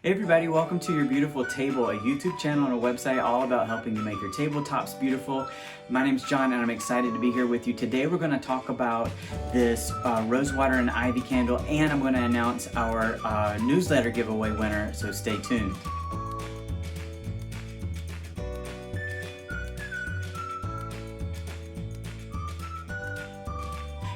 Hey everybody, welcome to Your Beautiful Table, a YouTube channel and a website all about helping you make your tabletops beautiful. My name's John and I'm excited to be here with you. Today we're going to talk about this Rosewater and Ivy candle, and I'm going to announce our newsletter giveaway winner, so stay tuned.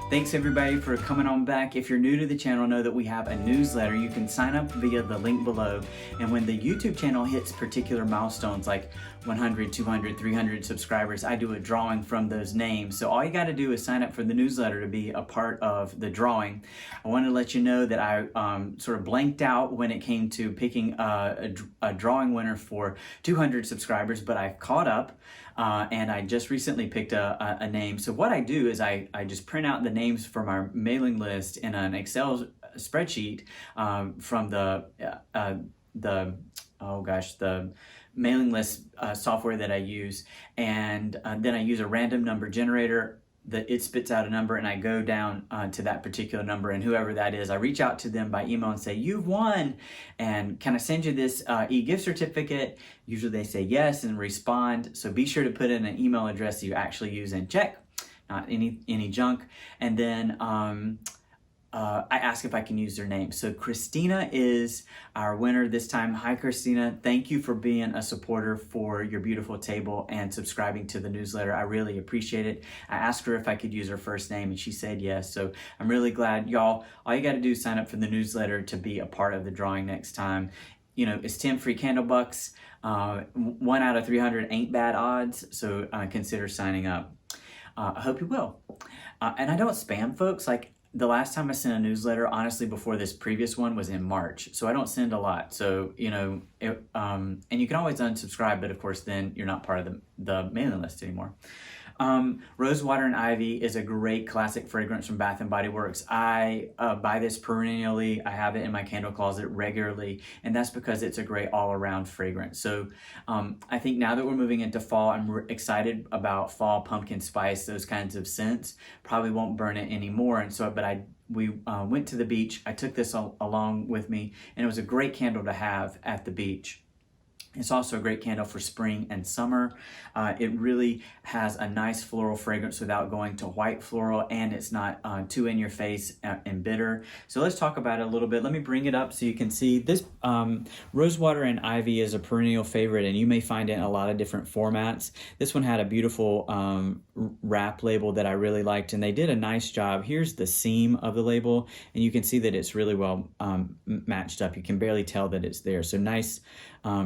Thanks everybody for coming on back. If you're new to the channel, know that we have a newsletter. You can sign up via the link below. And when the YouTube channel hits particular milestones like 100, 200, 300 subscribers, I do a drawing from those names. So all you got to do is sign up for the newsletter to be a part of the drawing. I want to let you know that I sort of blanked out when it came to picking a drawing winner for 200 subscribers, but I've caught up. And I just recently picked a name. So what I do is I just print out the names from our mailing list in an Excel spreadsheet from the mailing list software that I use, and then I use a random number generator that it spits out a number, and I go down to that particular number, and whoever that is, I reach out to them by email and say, you've won, and can I send you this e-gift certificate? Usually they say yes and respond, so be sure to put in an email address that you actually use and check, not any junk. And then I ask if I can use their name. So Christina is our winner this time. Hi, Christina. Thank you for being a supporter for Your Beautiful Table and subscribing to the newsletter. I really appreciate it. I asked her if I could use her first name and she said yes. So I'm really glad. Y'all, all you got to do is sign up for the newsletter to be a part of the drawing next time. You know, it's 10 free candle bucks. 1 out of 300 ain't bad odds. So consider signing up. I hope you will. And I don't spam folks. Like, the last time I sent a newsletter, honestly, before this previous one, was in March. So I don't send a lot. So, you know, and you can always unsubscribe, but of course, then you're not part of the mailing list anymore. Rosewater and Ivy is a great classic fragrance from Bath & Body Works. I buy this perennially. I have it in my candle closet regularly, and that's because it's a great all-around fragrance. So I think now that we're moving into fall, I'm excited about fall pumpkin spice, those kinds of scents. Probably won't burn it anymore, and so we went to the beach. I took this along with me, and it was a great candle to have at the beach. It's also a great candle for spring and summer. It really has a nice floral fragrance without going to white floral, and it's not too in your face and bitter. So let's talk about it a little bit. Let me bring it up so you can see. This Rosewater and Ivy is a perennial favorite, and you may find it in a lot of different formats. This one had a beautiful wrap label that I really liked, and they did a nice job. Here's the seam of the label, and you can see that it's really well matched up. You can barely tell that it's there. So nice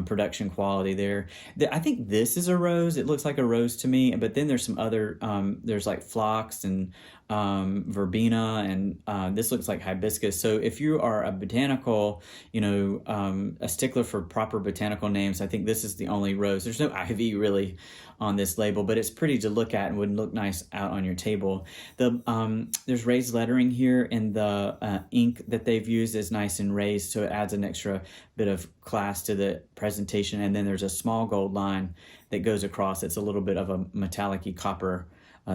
production quality there. I think this is a rose. It looks like a rose to me, but then there's some other, there's like phlox and verbena, and this looks like hibiscus. So if you are a botanical, you know, a stickler for proper botanical names, I think this is the only rose. There's no ivy really on this label, but it's pretty to look at and would look nice out on your table. There's raised lettering here, and the ink that they've used is nice and raised, so it adds an extra bit of class to the presentation. And then there's a small gold line that goes across. It's a little bit of a metallic-y copper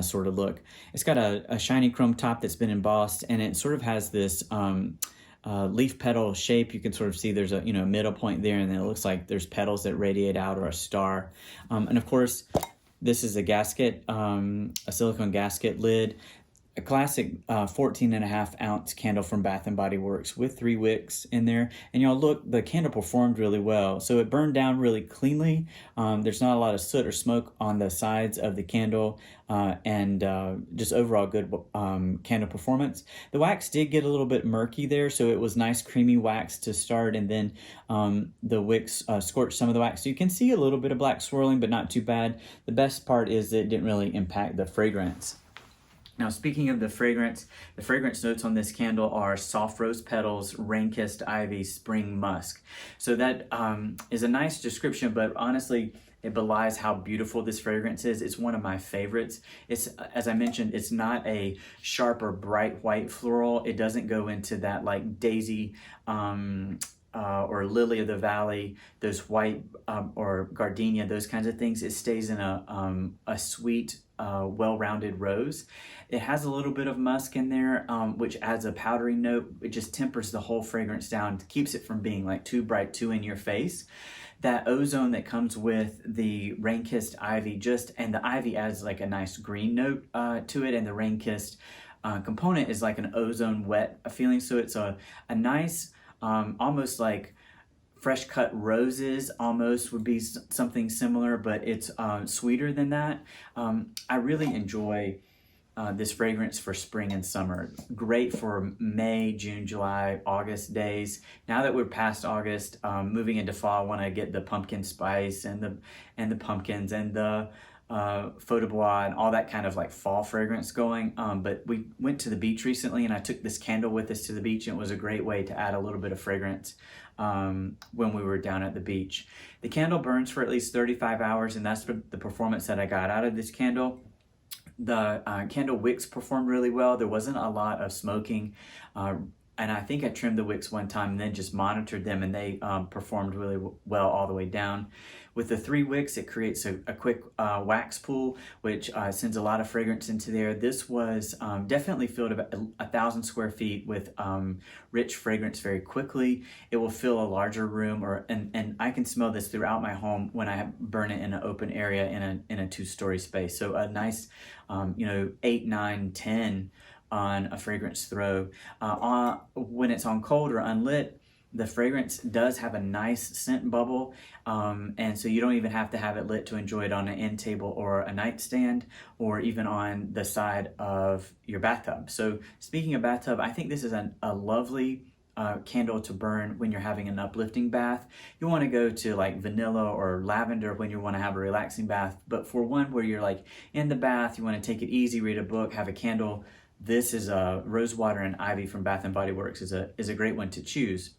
sort of look. It's got a shiny chrome top that's been embossed, and it sort of has this leaf petal shape. You can sort of see there's a middle point there, and then it looks like there's petals that radiate out, or a star. And of course, this is a gasket, a silicone gasket lid. A classic 14.5 ounce candle from Bath & Body Works with 3 wicks in there. And y'all look, the candle performed really well. So it burned down really cleanly. There's not a lot of soot or smoke on the sides of the candle, and just overall good candle performance. The wax did get a little bit murky there, so it was nice creamy wax to start, and then the wicks scorched some of the wax. So you can see a little bit of black swirling, but not too bad. The best part is that it didn't really impact the fragrance. Now, speaking of the fragrance notes on this candle are soft rose petals, rain-kissed ivy, spring musk. So that is a nice description, but honestly, it belies how beautiful this fragrance is. It's one of my favorites. It's, as I mentioned, it's not a sharp or bright white floral. It doesn't go into that like daisy or lily of the valley, those white or gardenia, those kinds of things. It stays in a sweet, well-rounded rose. It has a little bit of musk in there, which adds a powdery note. It just tempers the whole fragrance down, keeps it from being like too bright, too in your face. That ozone that comes with the rain-kissed ivy and the ivy adds like a nice green note to it, and the rain-kissed component is like an ozone wet feeling. So it's a nice, almost like fresh cut roses almost would be something similar, but it's sweeter than that. I really enjoy this fragrance for spring and summer. Great for May, June, July, August days. Now that we're past August, moving into fall, I want to get the pumpkin spice and the pumpkins and the feu de bois and all that kind of like fall fragrance going. But we went to the beach recently, and I took this candle with us to the beach, and it was a great way to add a little bit of fragrance when we were down at the beach. The candle burns for at least 35 hours, and that's the performance that I got out of this candle. The candle wicks performed really well. There wasn't a lot of smoking, and I think I trimmed the wicks one time and then just monitored them, and they performed really well all the way down. With the 3 wicks, it creates a quick wax pool, which sends a lot of fragrance into there. This was definitely filled about 1,000 square feet with rich fragrance very quickly. It will fill a larger room, and I can smell this throughout my home when I burn it in an open area in a 2-story space. So a nice, 8, 9, 10 on a fragrance throw. When it's on cold or unlit, the fragrance does have a nice scent bubble, and so you don't even have to have it lit to enjoy it on an end table or a nightstand or even on the side of your bathtub. So speaking of bathtub, I think this is a lovely candle to burn when you're having an uplifting bath. You want to go to like vanilla or lavender when you want to have a relaxing bath, but for one where you're like in the bath, you want to take it easy, read a book, have a candle, this is a Rosewater and Ivy from Bath & Body Works is a great one to choose.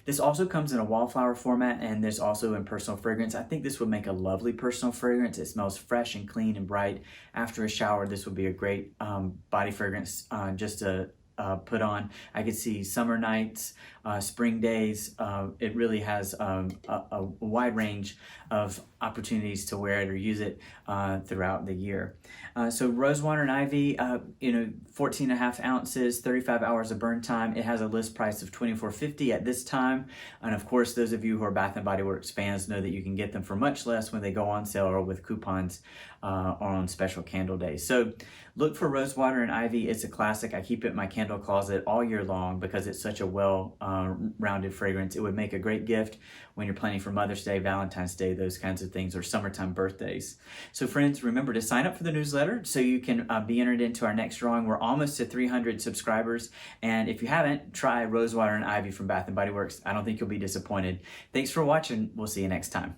This also comes in a wallflower format, and there's also in personal fragrance. I think this would make a lovely personal fragrance. It smells fresh and clean and bright. After a shower, this would be a great body fragrance just to put on. I could see summer nights, spring days. It really has a wide range of opportunities to wear it or use it throughout the year. So Rosewater and Ivy, 14.5 ounces, 35 hours of burn time. It has a list price of $24.50 at this time. And of course, those of you who are Bath & Body Works fans know that you can get them for much less when they go on sale or with coupons or on special candle days. So look for Rosewater and Ivy. It's a classic. I keep it in my candle closet all year long because it's such a well-rounded fragrance. It would make a great gift when you're planning for Mother's Day, Valentine's Day, those kinds of things, or summertime birthdays. So friends, remember to sign up for the newsletter so you can be entered into our next drawing. We're almost to 300 subscribers, and if you haven't, try Rosewater and Ivy from Bath & Body Works. I don't think you'll be disappointed. Thanks for watching. We'll see you next time.